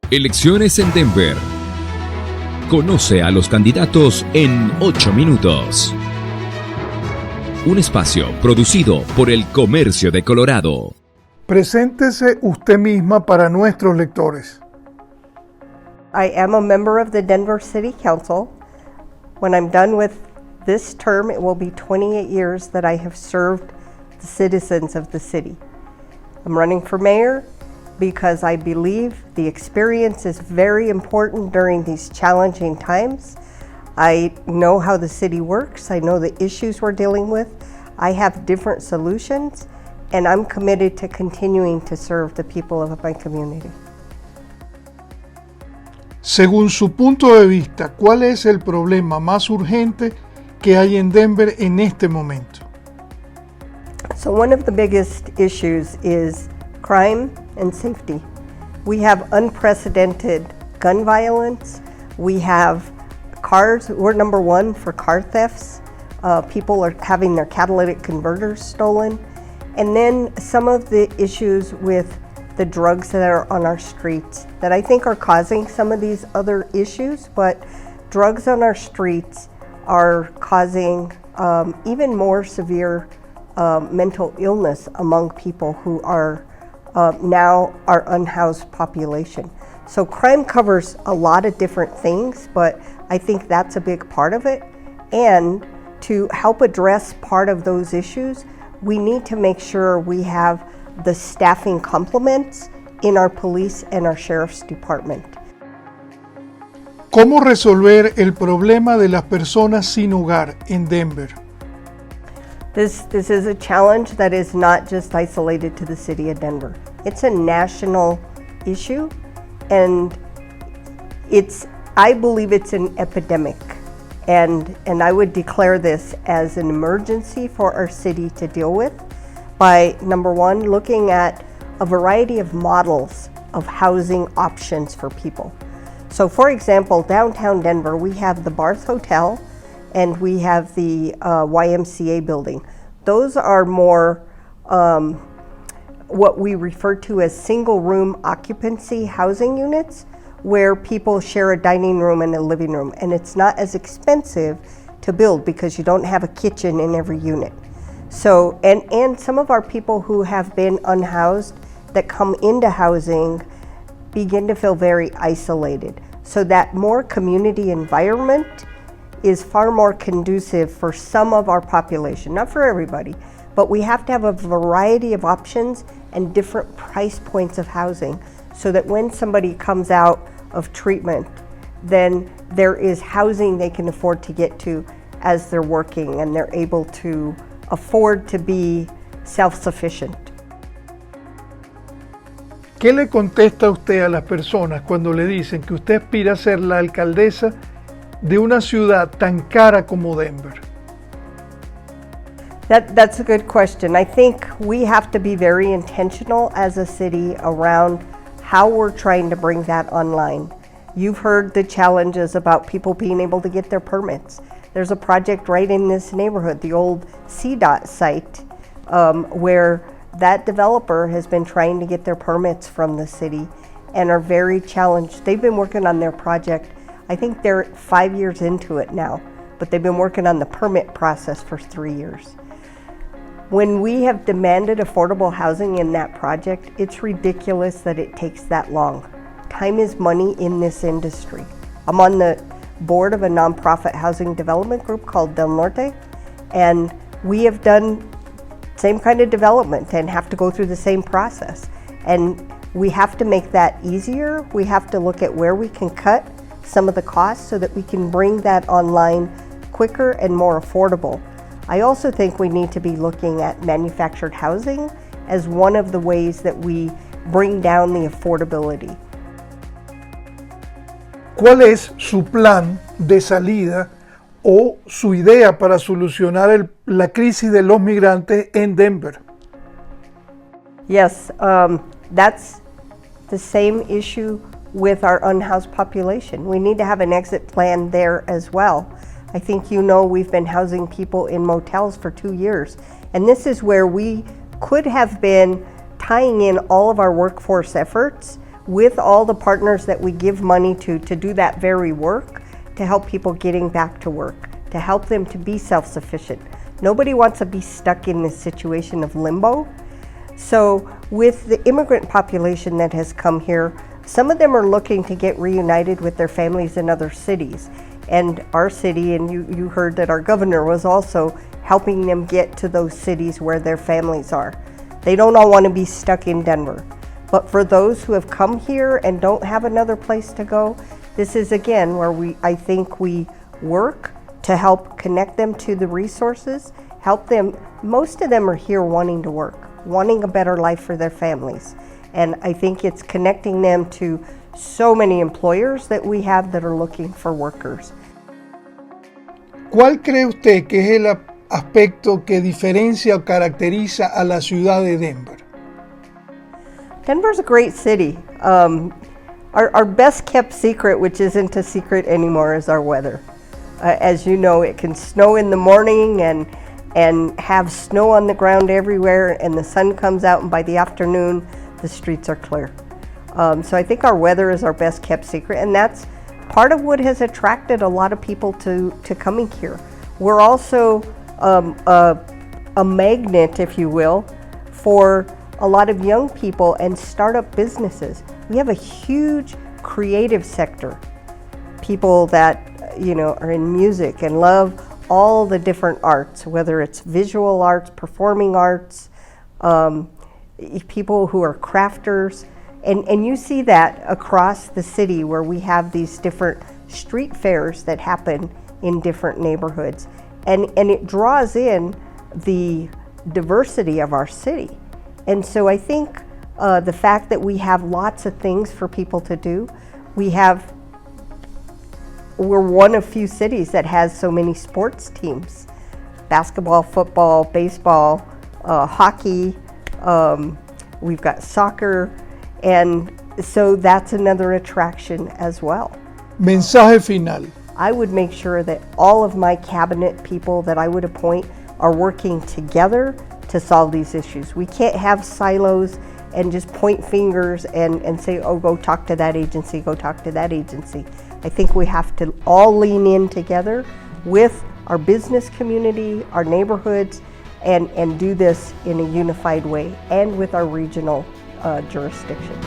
Elecciones en Denver. Conoce a los candidatos en 8 minutos. Un espacio producido por el Comercio de Colorado. Preséntese usted misma para nuestros lectores. I am a member of the Denver City Council. When I'm done with this term, it will be 28 years that I have served the citizens of the city. I'm running for mayor because I believe the experience is very important during these challenging times. I know how the city works. I know the issues we're dealing with. I have different solutions, and I'm committed to continuing to serve the people of my community. Según su punto de vista, ¿cuál es el problema más urgente que hay en Denver en este momento? So one of the biggest issues is crime and safety. We have unprecedented gun violence. We have cars. We're number one for car thefts. People are having their catalytic converters stolen. And then some of the issues with the drugs that are on our streets that I think are causing some of these other issues, but drugs on our streets are causing even more severe mental illness among people who are now our unhoused population. So crime covers a lot of different things, but I think that's a big part of it. And to help address part of those issues, we need to make sure we have the staffing complements in our police and our sheriff's department. ¿Cómo resolver el problema de las personas sin hogar en Denver? This is a challenge that is not just isolated to the city of Denver. It's a national issue, and I believe it's an epidemic. And I would declare this as an emergency for our city to deal with by, number one, looking at a variety of models of housing options for people. So for example, downtown Denver, we have the Barth Hotel and we have the YMCA building. Those are more what we refer to as single room occupancy housing units, where people share a dining room and a living room, and it's not as expensive to build because you don't have a kitchen in every unit. So, and some of our people who have been unhoused that come into housing begin to feel very isolated. So that more community environment is far more conducive for some of our population, not for everybody, but we have to have a variety of options and different price points of housing so that when somebody comes out of treatment, then there is housing they can afford to get to as they're working and they're able to afford to be self-sufficient. ¿Qué le contesta usted a las personas cuando le dicen que usted aspira a ser la alcaldesa de una ciudad tan cara como Denver? That's a good question. I think we have to be very intentional as a city around how we're trying to bring that online. You've heard the challenges about people being able to get their permits. There's a project right in this neighborhood, the old CDOT site, where that developer has been trying to get their permits from the city and are very challenged. They've been working on their project. I think they're 5 years into it now, but they've been working on the permit process for 3 years. When we have demanded affordable housing in that project, it's ridiculous that it takes that long. Time is money in this industry. I'm on the board of a nonprofit housing development group called Del Norte, and we have done same kind of development and have to go through the same process. And we have to make that easier. We have to look at where we can cut some of the costs so that we can bring that online quicker and more affordable. I also think we need to be looking at manufactured housing as one of the ways that we bring down the affordability. ¿Cuál es su plan de salida o su idea para solucionar la crisis de los migrantes en Denver? Yes, that's the same issue with our unhoused population. We need to have an exit plan there as well. I think you know we've been housing people in motels for 2 years, and this is where we could have been tying in all of our workforce efforts with all the partners that we give money to do that very work, to help people getting back to work, to help them to be self-sufficient. Nobody wants to be stuck in this situation of limbo. So with the immigrant population that has come here, some of them are looking to get reunited with their families in other cities. And our city, and you heard that our governor was also helping them get to those cities where their families are. They don't all want to be stuck in Denver. But for those who have come here and don't have another place to go, this is again where I think we work to help connect them to the resources, help them. Most of them are here wanting to work, wanting a better life for their families. And I think it's connecting them to so many employers that we have that are looking for workers. ¿Cuál cree usted que es el aspecto que diferencia o caracteriza a la ciudad de Denver? Denver's a great city. Our best kept secret, which isn't a secret anymore, is our weather. As you know, it can snow in the morning and have snow on the ground everywhere, and the sun comes out, and by the afternoon, the streets are clear. So I think our weather is our best kept secret, and that's part of what has attracted a lot of people to coming here. We're also a magnet, if you will, for a lot of young people and startup businesses. We have a huge creative sector. People that are in music and love all the different arts, whether it's visual arts, performing arts, people who are crafters. And you see that across the city where we have these different street fairs that happen in different neighborhoods. And it draws in the diversity of our city. And so I think the fact that we have lots of things for people to do, we're one of few cities that has so many sports teams: basketball, football, baseball, hockey, we've got soccer, and so that's another attraction as well. Mensaje final. I would make sure that all of my cabinet people that I would appoint are working together to solve these issues. We can't have silos and just point fingers and say, oh, go talk to that agency, go talk to that agency. I think we have to all lean in together with our business community, our neighborhoods, and do this in a unified way, and with our regional jurisdictions.